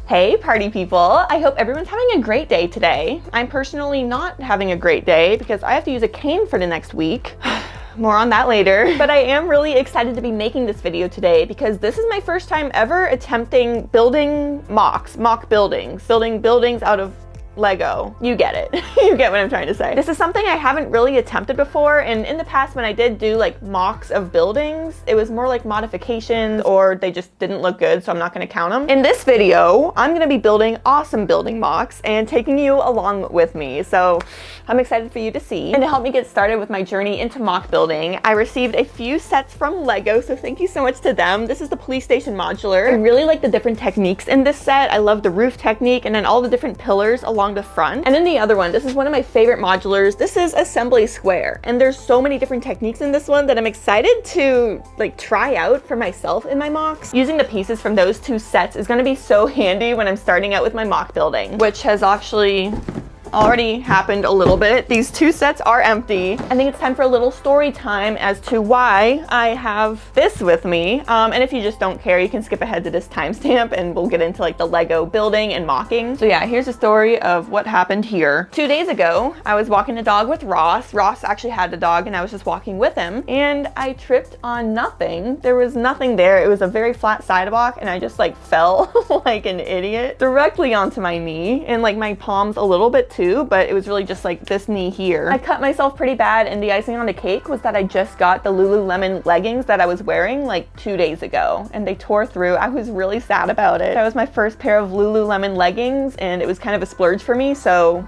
Hey party people, I hope everyone's having a great day today. I'm personally not having a great day because I have to use a cane for the next week. More on that later. But I am really excited to be making this video today because this is my first time ever attempting building mock buildings, building buildings out of Lego. You get it. You get what I'm trying to say. This is something I haven't really attempted before, and in the past when I did do like mocks of buildings, it was more like modifications or they just didn't look good, so I'm not going to count them. In this video, I'm going to be building awesome building mocks and taking you along with me, so I'm excited for you to see. And to help me get started with my journey into mock building, I received a few sets from Lego, so thank you so much to them. This is the police station modular. I really like the different techniques in this set. I love the roof technique and then all the different pillars along the front. And then the other one, this is one of my favorite modulars. This is assembly square, and there's so many different techniques in this one that I'm excited to like try out for myself in my mocks. Using the pieces from those two sets is going to be so handy when I'm starting out with my mock building, which has actually already happened a little bit. These two sets are empty. I think it's time for a little story time as to why I have this with me. And if you just don't care, you can skip ahead to this timestamp and we'll get into like the Lego building and mocking. So yeah, here's a story of what happened here. 2 days ago, I was walking the dog with Ross. Ross actually had the dog and I was just walking with him and I tripped on nothing. There was nothing there. It was a very flat sidewalk and I just like fell like an idiot directly onto my knee and like my palms a little bit too, but it was really just like this knee here. I cut myself pretty bad, and the icing on the cake was that I just got the Lululemon leggings that I was wearing like 2 days ago and they tore through. I was really sad about it. That was my first pair of Lululemon leggings and it was kind of a splurge for me, so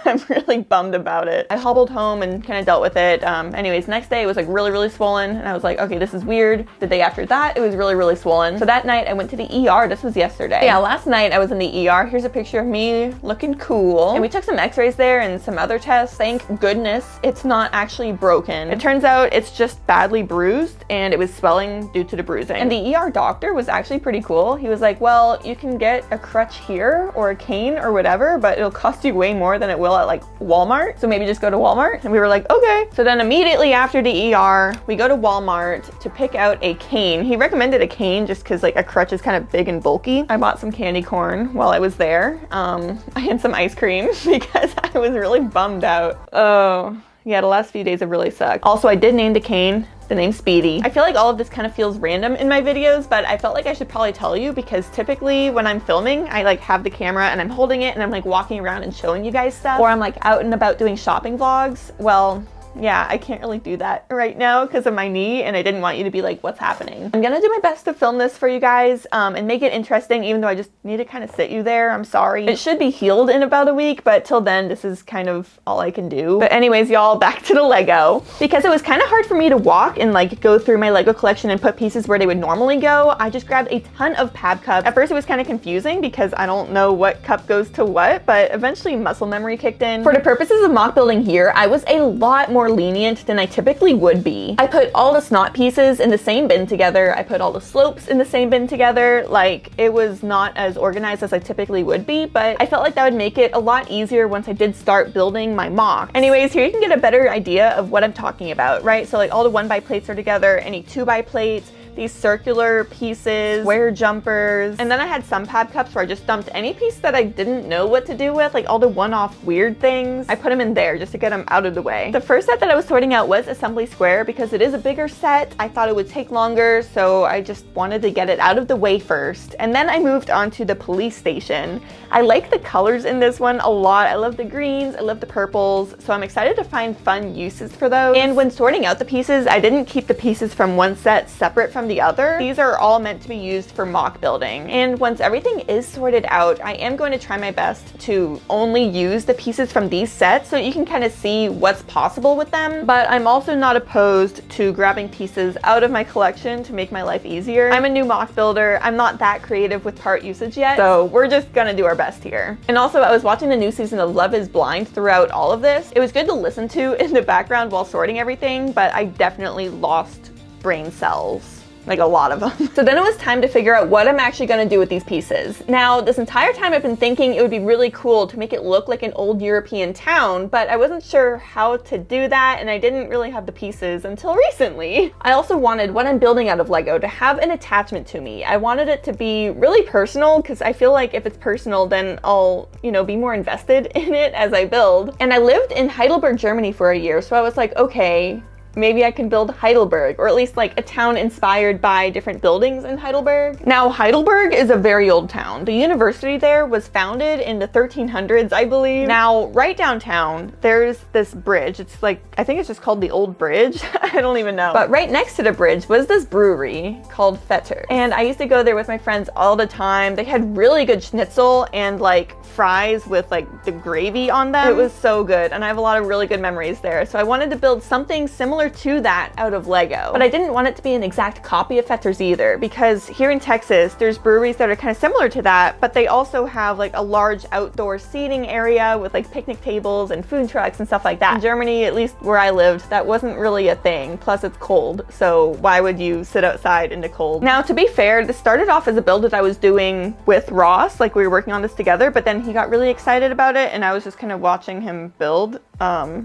I'm really bummed about it. I hobbled home and kind of dealt with it. Anyways, next day it was like really swollen and I was like, okay, this is weird. The day after that, it was really swollen. So that night I went to the ER. This was yesterday. Yeah, last night I was in the ER. Here's a picture of me looking cool. And we took some x-rays there and some other tests. Thank goodness it's not actually broken. It turns out it's just badly bruised and it was swelling due to the bruising. And the ER doctor was actually pretty cool. He was like, well, you can get a crutch here or a cane or whatever, but it'll cost you way more than it will at like Walmart, so maybe just go to Walmart. And we were like, okay. So then immediately after the ER, we go to Walmart to pick out a cane. He recommended a cane just because like a crutch is kind of big and bulky. I bought some candy corn while I was there. I had some ice cream because I was really bummed out. Oh yeah, the last few days have really sucked. Also, I did name the cane the name Speedy. I feel like all of this kind of feels random in my videos, but I felt like I should probably tell you because typically when I'm filming, I like have the camera and I'm holding it and I'm like walking around and showing you guys stuff, or I'm like out and about doing shopping vlogs. Well, yeah, I can't really do that right now because of my knee and I didn't want you to be like, what's happening? I'm gonna do my best to film this for you guys and make it interesting, even though I just need to kind of sit you there. I'm sorry. It should be healed in about a week, but till then, this is kind of all I can do. But anyways, y'all, back to the Lego. Because it was kind of hard for me to walk and like go through my Lego collection and put pieces where they would normally go, I just grabbed a ton of pad cups. At first it was kind of confusing because I don't know what cup goes to what, but eventually muscle memory kicked in. For the purposes of mock building here, I was a lot more lenient than I typically would be. I put all the snot pieces in the same bin together. I put all the slopes in the same bin together. Like, it was not as organized as I typically would be, but I felt like that would make it a lot easier once I did start building my mock. Anyways, here you can get a better idea of what I'm talking about, right? So like all the 1x plates are together, any 2x plates, these circular pieces, square jumpers, and then I had some pad cups where I just dumped any piece that I didn't know what to do with, like all the one-off weird things. I put them in there just to get them out of the way. The first set that I was sorting out was assembly square because it is a bigger set. I thought it would take longer, so I just wanted to get it out of the way first. And then I moved on to the police station. I like the colors in this one a lot. I love the greens, I love the purples, so I'm excited to find fun uses for those. And when sorting out the pieces, I didn't keep the pieces from one set separate from the other. These are all meant to be used for mock building. And once everything is sorted out, I am going to try my best to only use the pieces from these sets so you can kind of see what's possible with them. But I'm also not opposed to grabbing pieces out of my collection to make my life easier. I'm a new mock builder. I'm not that creative with part usage yet, so we're just gonna do our best here. And also, I was watching the new season of Love is Blind throughout all of this. It was good to listen to in the background while sorting everything, but I definitely lost brain cells like a lot of them. So then it was time to figure out what I'm actually gonna do with these pieces. Now, this entire time I've been thinking it would be really cool to make it look like an old European town, but I wasn't sure how to do that, and I didn't really have the pieces until recently. I also wanted what I'm building out of Lego to have an attachment to me. I wanted it to be really personal, because I feel like if it's personal, then I'll, you know, be more invested in it as I build. And I lived in Heidelberg, Germany for a year, so I was like, okay, maybe I can build Heidelberg, or at least like a town inspired by different buildings in Heidelberg. Now, Heidelberg is a very old town. The university there was founded in the 1300s, I believe. Now, right downtown, there's this bridge. It's like, I think it's just called the Old Bridge. I don't even know. But right next to the bridge was this brewery called Vetter. And I used to go there with my friends all the time. They had really good schnitzel and like fries with like the gravy on them. It was so good, and I have a lot of really good memories there. So I wanted to build something similar to that out of Lego. But I didn't want it to be an exact copy of Vetter's either, because here in Texas, there's breweries that are kind of similar to that, but they also have like a large outdoor seating area with like picnic tables and food trucks and stuff like that. In Germany, at least where I lived, that wasn't really a thing. Plus it's cold, so why would you sit outside in the cold? Now, to be fair, this started off as a build that I was doing with Ross, like we were working on this together, but then he got really excited about it and I was just kind of watching him build.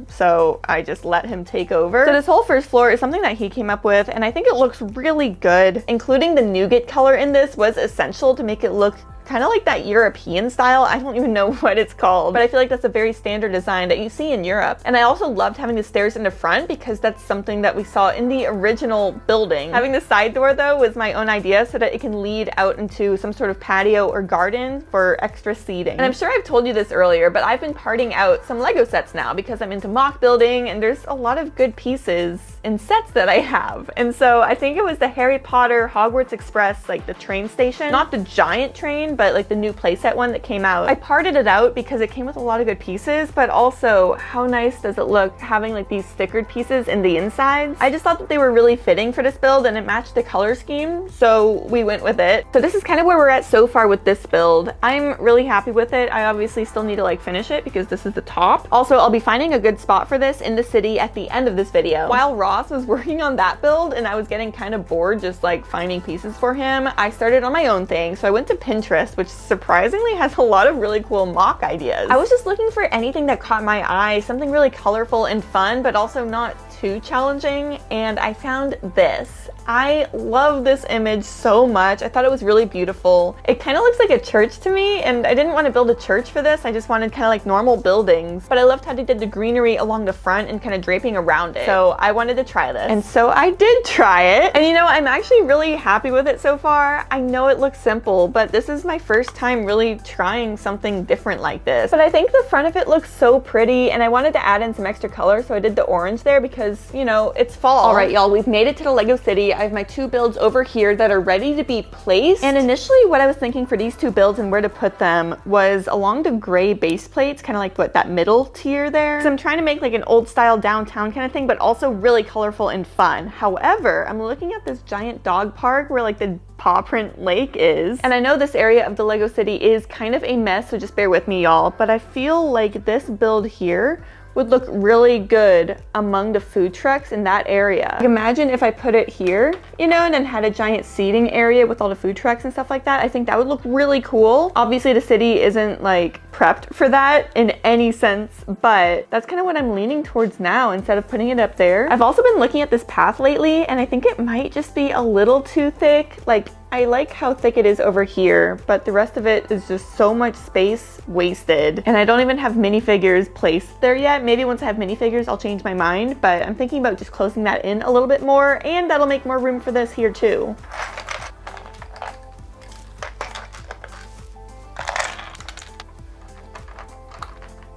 So I just let him take over. So this whole first floor is something that he came up with, and I think it looks really good. Including the nougat color in this was essential to make it look kind of like that European style. I don't even know what it's called, but I feel like that's a very standard design that you see in Europe. And I also loved having the stairs in the front because that's something that we saw in the original building. Having the side door though was my own idea so that it can lead out into some sort of patio or garden for extra seating. And I'm sure I've told you this earlier, but I've been parting out some Lego sets now because I'm into mock building, and there's a lot of good pieces in sets that I have. And so I think it was the Harry Potter Hogwarts Express, like the train station, not the giant train, but like the new playset one that came out. I parted it out because it came with a lot of good pieces, but also how nice does it look having like these stickered pieces in the insides. I just thought that they were really fitting for this build and it matched the color scheme, so we went with it. So this is kind of where we're at so far with this build. I'm really happy with it. I obviously still need to like finish it because this is the top. Also, I'll be finding a good spot for this in the city at the end of this video. While Ross was working on that build and I was getting kind of bored just like finding pieces for him, I started on my own thing. So I went to Pinterest, which surprisingly has a lot of really cool mock ideas. I was just looking for anything that caught my eye, something really colorful and fun, but also not too challenging, and I found this. I love this image so much. I thought it was really beautiful. It kind of looks like a church to me, and I didn't want to build a church for this. I just wanted kind of like normal buildings, but I loved how they did the greenery along the front and kind of draping around it. So I wanted to try this. And so I did try it. And you know, I'm actually really happy with it so far. I know it looks simple, but this is my first time really trying something different like this. But I think the front of it looks so pretty, and I wanted to add in some extra color, so I did the orange there because, you know, it's fall. All right, y'all, we've made it to the Lego City. I have my two builds over here that are ready to be placed. And initially what I was thinking for these two builds and where to put them was along the gray base plates, kind of like what that middle tier there. So I'm trying to make like an old style downtown kind of thing, but also really colorful and fun. However, I'm looking at this giant dog park where like the paw print lake is. And I know this area of the Lego City is kind of a mess, so just bear with me, y'all. But I feel like this build here would look really good among the food trucks in that area. Like, imagine if I put it here, you know, and then had a giant seating area with all the food trucks and stuff like that. I think that would look really cool. Obviously the city isn't like prepped for that in any sense, but that's kind of what I'm leaning towards now instead of putting it up there. I've also been looking at this path lately, and I think it might just be a little too thick. Like, I like how thick it is over here, but the rest of it is just so much space wasted. And I don't even have minifigures placed there yet. Maybe once I have minifigures, I'll change my mind, but I'm thinking about just closing that in a little bit more, and that'll make more room for this here too.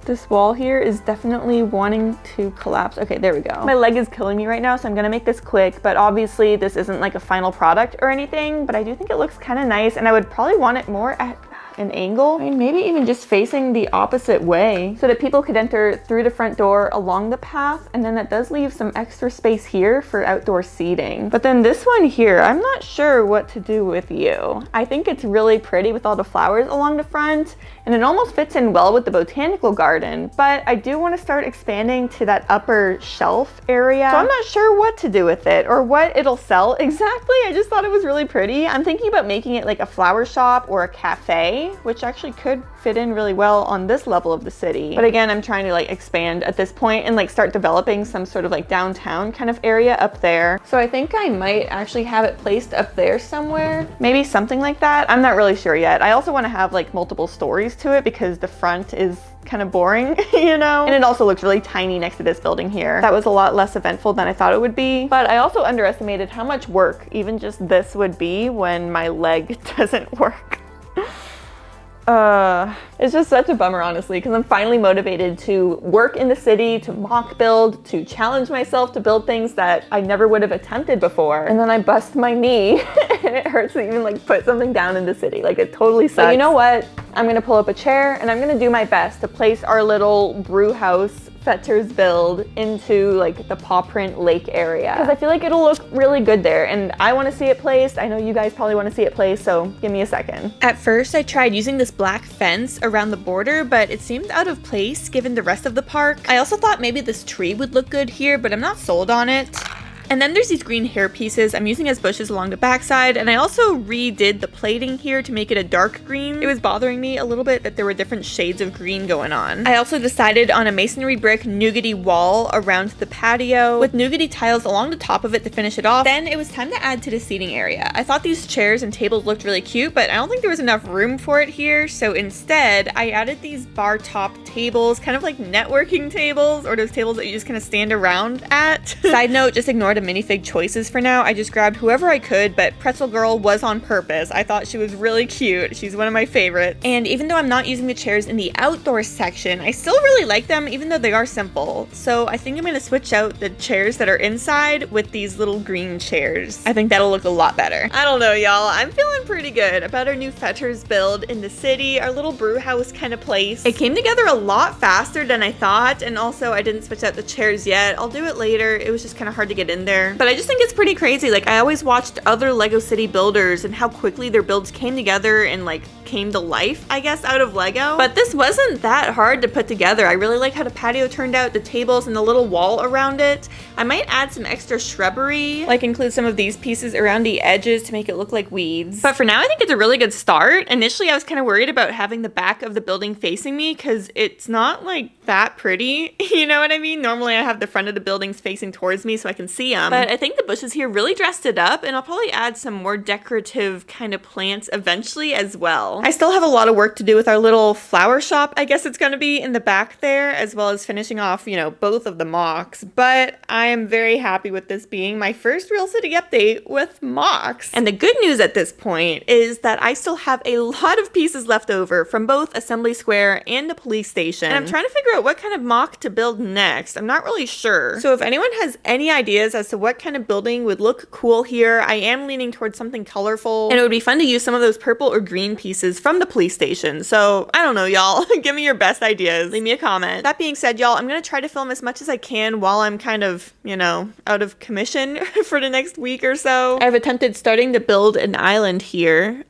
This wall here is definitely wanting to collapse. Okay, there we go. My leg is killing me right now, so I'm gonna make this quick, but obviously this isn't like a final product or anything, but I do think it looks kind of nice, and I would probably want it more at an angle. I mean, maybe even just facing the opposite way so that people could enter through the front door along the path. And then that does leave some extra space here for outdoor seating. But then this one here, I'm not sure what to do with you. I think it's really pretty with all the flowers along the front, and it almost fits in well with the botanical garden, but I do want to start expanding to that upper shelf area. So I'm not sure what to do with it or what it'll sell exactly. I just thought it was really pretty. I'm thinking about making it like a flower shop or a cafe, which actually could fit in really well on this level of the city. But again, I'm trying to like expand at this point and like start developing some sort of like downtown kind of area up there. So I think I might actually have it placed up there somewhere. Maybe something like that. I'm not really sure yet. I also want to have like multiple stories to it because the front is kind of boring, you know? And it also looks really tiny next to this building here. That was a lot less eventful than I thought it would be. But I also underestimated how much work even just this would be when my leg doesn't work. It's just such a bummer, honestly, because I'm finally motivated to work in the city, to mock build, to challenge myself to build things that I never would have attempted before. And then I bust my knee and it hurts to even like put something down in the city. Like it totally sucks. So you know what? I'm gonna pull up a chair and I'm gonna do my best to place our little brew house Fetters build into like the paw print lake area, because I feel like it'll look really good there and I want to see it placed. I know you guys probably want to see it placed, so give me a second. At first I tried using this black fence around the border, but it seemed out of place given the rest of the park. I also thought maybe this tree would look good here, but I'm not sold on it. And then there's these green hair pieces I'm using as bushes along the backside, and I also redid the plating here to make it a dark green. It was bothering me a little bit that there were different shades of green going on. I also decided on a masonry brick nougaty wall around the patio with nougaty tiles along the top of it to finish it off. Then it was time to add to the seating area. I thought these chairs and tables looked really cute, but I don't think there was enough room for it here, so instead I added these bar top tables, kind of like networking tables, or those tables that you just kind of stand around at. Side note, just ignore the minifig choices for now. I just grabbed whoever I could, but Pretzel Girl was on purpose. I thought she was really cute. She's one of my favorites. And even though I'm not using the chairs in the outdoor section, I still really like them even though they are simple. So I think I'm going to switch out the chairs that are inside with these little green chairs. I think that'll look a lot better. I don't know, y'all. I'm feeling pretty good about our new Fetters build in the city, our little brew house kind of place. It came together a lot faster than I thought, and also I didn't switch out the chairs yet. I'll do it later. It was just kind of hard to get in there. But I just think it's pretty crazy. Like, I always watched other Lego City builders and how quickly their builds came together and like came to life, I guess, out of Lego. But this wasn't that hard to put together. I really like how the patio turned out, the tables and the little wall around it. I might add some extra shrubbery, like include some of these pieces around the edges to make it look like weeds. But for now, I think it's a really good start. Initially, I was kind of worried about having the back of the building facing me because it's not like that pretty. You know what I mean? Normally, I have the front of the buildings facing towards me so I can see them. But I think the bushes here really dressed it up, and I'll probably add some more decorative kind of plants eventually as well. I still have a lot of work to do with our little flower shop, I guess it's going to be, in the back there, as well as finishing off, you know, both of the MOCs. But I am very happy with this being my first Real City update with MOCs. And the good news at this point is that I still have a lot of pieces left over from both Assembly Square and the police station. And I'm trying to figure out what kind of MOC to build next. I'm not really sure. So if anyone has any ideas as to what kind of building would look cool here, I am leaning towards something colorful, and it would be fun to use some of those purple or green pieces from the police station. So I don't know, y'all. Give me your best ideas. Leave me a comment. That being said, y'all, I'm gonna try to film as much as I can while I'm kind of, you know, out of commission for the next week or so. I've attempted starting to build an island here.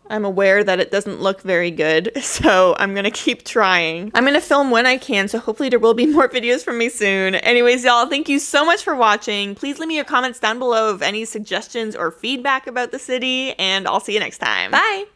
I'm aware that it doesn't look very good, so I'm gonna keep trying. I'm gonna film when I can, so hopefully there will be more videos from me soon. Anyways, y'all, thank you so much for watching. Please leave me your comments down below of any suggestions or feedback about the city, and I'll see you next time. Bye!